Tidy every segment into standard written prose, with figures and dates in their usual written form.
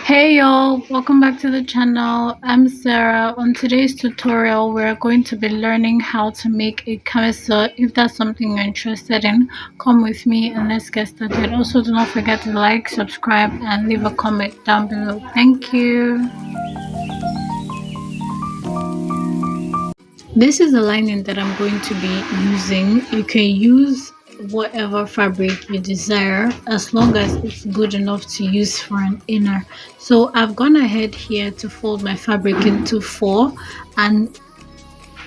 Hey y'all, welcome back to the channel. I'm Sarah. On today's tutorial, we're going to be learning how to make a camisole. If that's something you're interested in, come with me and let's get started. Also, do not forget to like, subscribe, and leave a comment down below. Thank you. This is the lining that I'm going to be using. You can use whatever fabric you desire as long as it's good enough to use for an inner. So I've gone ahead here to fold my fabric into four, and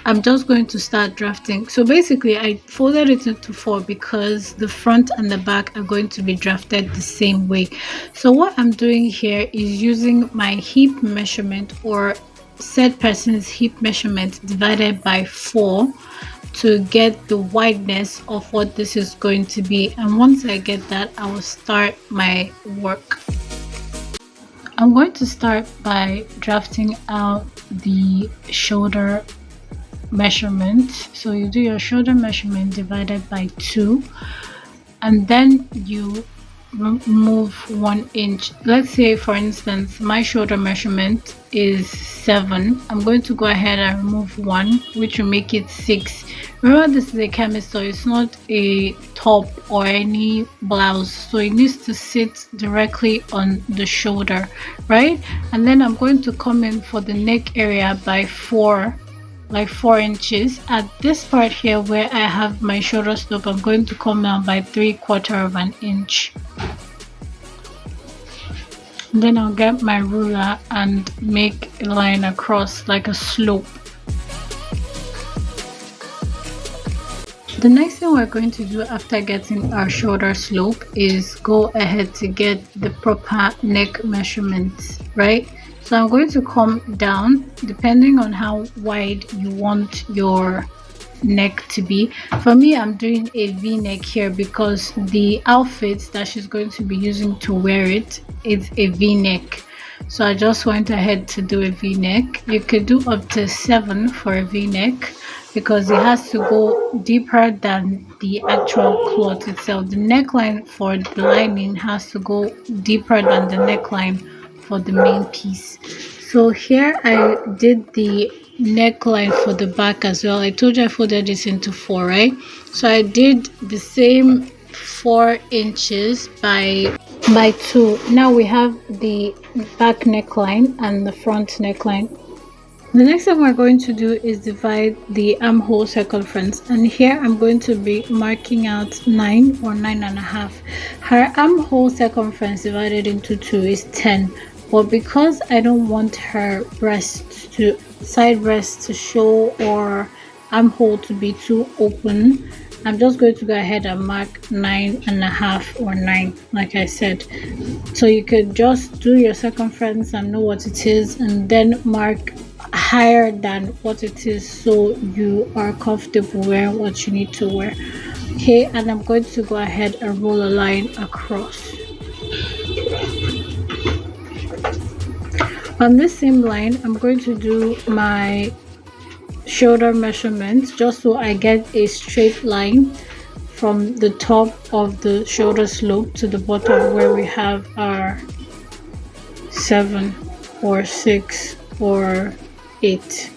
I'm just going to start drafting. So basically I folded it into four because the front and the back are going to be drafted the same way. So what I'm doing here is using my hip measurement, or said person's hip measurement, divided by 4 to get the wideness of what this is going to be. And once I get that, I will start my work. I'm going to start by drafting out the shoulder measurement. So you do your shoulder measurement divided by 2, and then you move 1 inch. Let's say, for instance, my shoulder measurement is 7. I'm going to go ahead and remove 1, which will make it 6. Remember, this is a camisole, it's not a top or any blouse, so it needs to sit directly on the shoulder, right? And then I'm going to come in for the neck area by 4, like 4 inches. At this part here where I have my shoulder slope, I'm going to come down by 3/4 of an inch. Then I'll get my ruler and make a line across like a slope. The next thing we're going to do after getting our shoulder slope is go ahead to get the proper neck measurements, right? So I'm going to come down depending on how wide you want your neck to be. For me, I'm doing a v-neck here because the outfit that she's going to be using to wear it is a v-neck. So I just went ahead to do a v-neck. You could do up to 7 for a v-neck because it has to go deeper than the actual cloth itself. The neckline for the lining has to go deeper than the neckline for the main piece. So here I did the neckline for the back as well. I told you I folded this into 4, right? So I did the same 4 inches by 2. Now we have the back neckline and the front neckline. The next thing we're going to do is divide the armhole circumference, and here I'm going to be marking out 9 or 9.5. Her armhole circumference divided into 2 is 10, but because I don't want her side breasts to show or armhole to be too open, I'm just going to go ahead and mark 9.5 or 9, like I said. So you could just do your circumference and know what it is, and then mark higher than what it is so you are comfortable wearing what you need to wear. Okay, and I'm going to go ahead and roll a line across. On this same line, I'm going to do my shoulder measurement just so I get a straight line from the top of the shoulder slope to the bottom where we have our 7 or 6 or 8,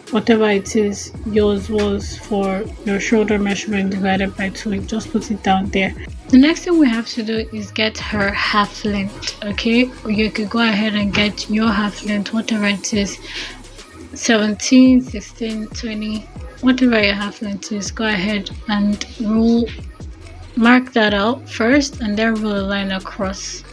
whatever it is yours was for your shoulder measurement divided by 2. Just put it down there. The next thing we have to do is get her half length. Okay, you could go ahead and get your half length, whatever it is, 17, 16, 20, whatever your half length is. Go ahead and mark that out first, and then roll a line across,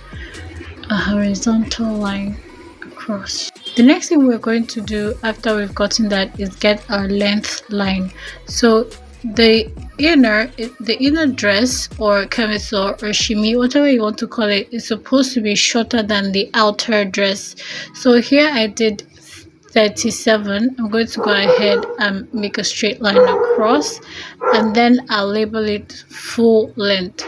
a horizontal line across. The next thing we're going to do after we've gotten that is get our length line. So the inner dress or camisole or shimi, whatever you want to call it, is supposed to be shorter than the outer dress. So here I did 37. I'm going to go ahead and make a straight line across, and then I'll label it full length.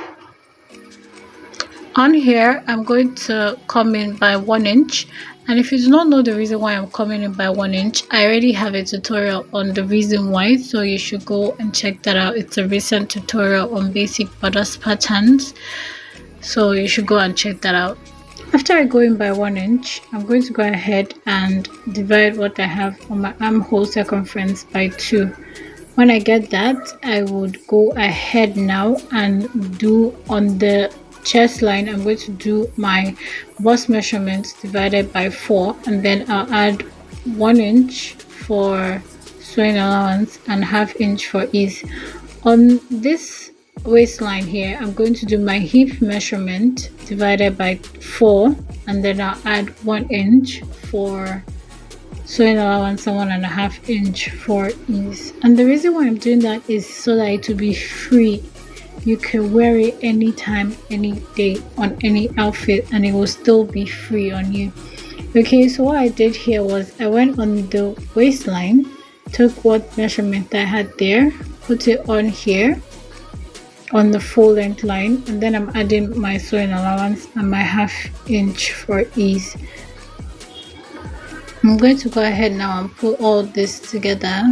On here, I'm going to come in by 1 inch. And if you do not know the reason why I'm coming in by 1 inch, I already have a tutorial on the reason why, so you should go and check that out. It's a recent tutorial on basic bodice patterns, so you should go and check that out. After I go in by 1 inch, I'm going to go ahead and divide what I have on my armhole circumference by 2. When I get that, I would go ahead now and do on the chest line, I'm going to do my bust measurements divided by 4, and then I'll add 1 inch for sewing allowance and ½ inch for ease. On this waistline here, I'm going to do my hip measurement divided by 4, and then I'll add 1 inch for sewing allowance and 1½ inch for ease. And the reason why I'm doing that is so that it will be free. You can wear it anytime, any day, on any outfit, and it will still be free on you. Okay, so what I did here was I went on the waistline, took what measurement I had there, put it on here on the full length line, and then I'm adding my sewing allowance and my ½ inch for ease. I'm going to go ahead now and put all this together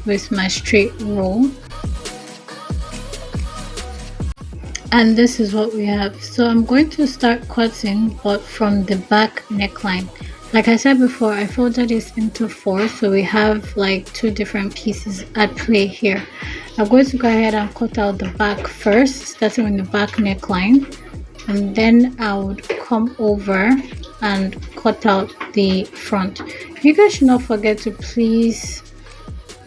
with my straight roll. And this is what we have. So I'm going to start cutting, but from the back neckline. Like I said before, I folded this into 4, so we have like 2 different pieces at play here. I'm going to go ahead and cut out the back first, starting with the back neckline, and then I would come over and cut out the front. You guys should not forget to please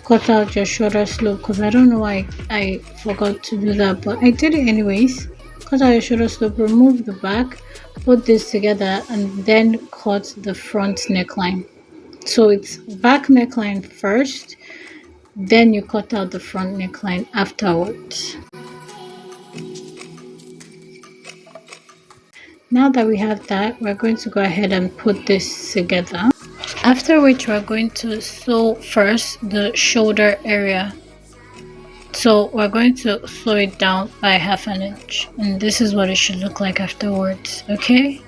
cut out your shoulder slope, because I don't know why I forgot to do that, but I did it anyways. Cut out your shoulder slope, remove the back, put this together, and then cut the front neckline. So it's back neckline first, then you cut out the front neckline afterwards. Now that we have that, we're going to go ahead and put this together. After which, we're going to sew first the shoulder area. So we're going to sew it down by ½ inch, and this is what it should look like afterwards. Okay,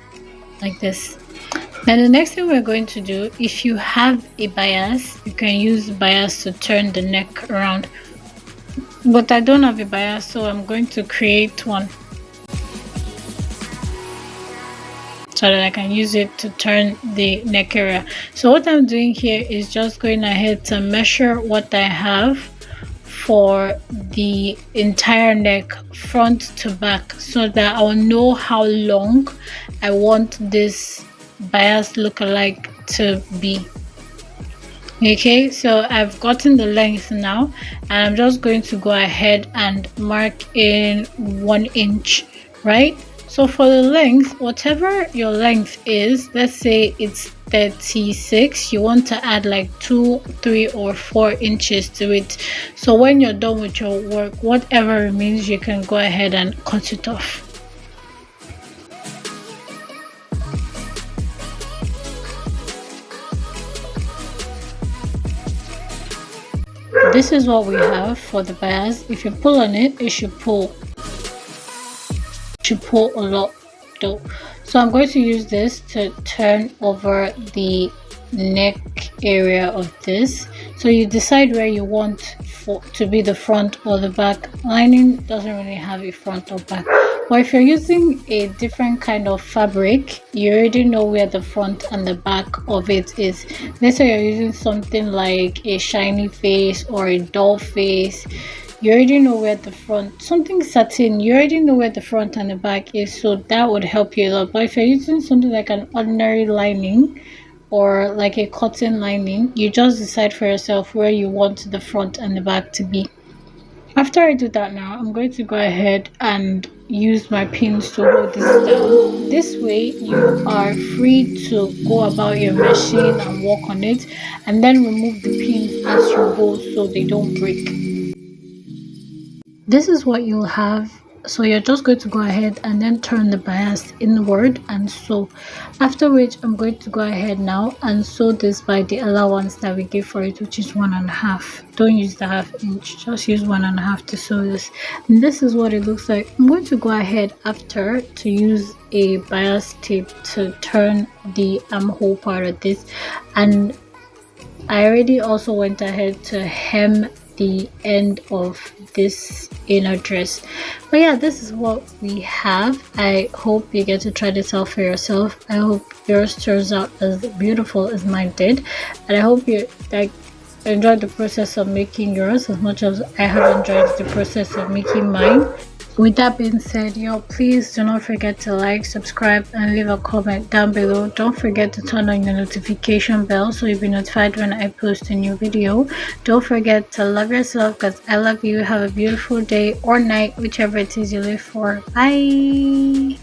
like this. Then the next thing we're going to do, if you have a bias, you can use bias to turn the neck around, but I don't have a bias, so I'm going to create one so that I can use it to turn the neck area. So what I'm doing here is just going ahead to measure what I have for the entire neck, front to back, so that I'll know how long I want this bias lookalike to be. Okay, so I've gotten the length now, and I'm just going to go ahead and mark in 1 inch, right? So for the length, whatever your length is, let's say it's 36, you want to add like 2, 3, or 4 inches to it. So when you're done with your work, whatever remains, you can go ahead and cut it off. This is what we have for the bias. If you pull on it, it should pull. A lot though. So I'm going to use this to turn over the neck area of this. So you decide where you want to be the front or the back. Lining doesn't really have a front or back, but if you're using a different kind of fabric, you already know where the front and the back of it is. Let's say you're using something like a shiny face or a doll face, you already know where the front, something satin, you already know where the front and the back is, so that would help you a lot. But if you're using something like an ordinary lining or like a cotton lining, you just decide for yourself where you want the front and the back to be. After I do that now, I'm going to go ahead and use my pins to hold this down. This way you are free to go about your machine and work on it, and then remove the pins as you go so they don't break. This is what you'll have. So you're just going to go ahead and then turn the bias inward and sew. After which, I'm going to go ahead now and sew this by the allowance that we give for it, which is 1½. Don't use the ½ inch, just use 1½ to sew this. And this is what it looks like. I'm going to go ahead after to use a bias tape to turn the armhole part of this, and I already also went ahead to hem the end of this inner dress. But yeah, this is what we have. I hope you get to try this out for yourself. I hope yours turns out as beautiful as mine did, and I hope you enjoyed the process of making yours as much as I have enjoyed the process of making mine. With that being said, y'all, please do not forget to like, subscribe, and leave a comment down below. Don't forget to turn on your notification bell so you'll be notified when I post a new video. Don't forget to love yourself, because I love you. Have a beautiful day or night, whichever it is you live for. Bye.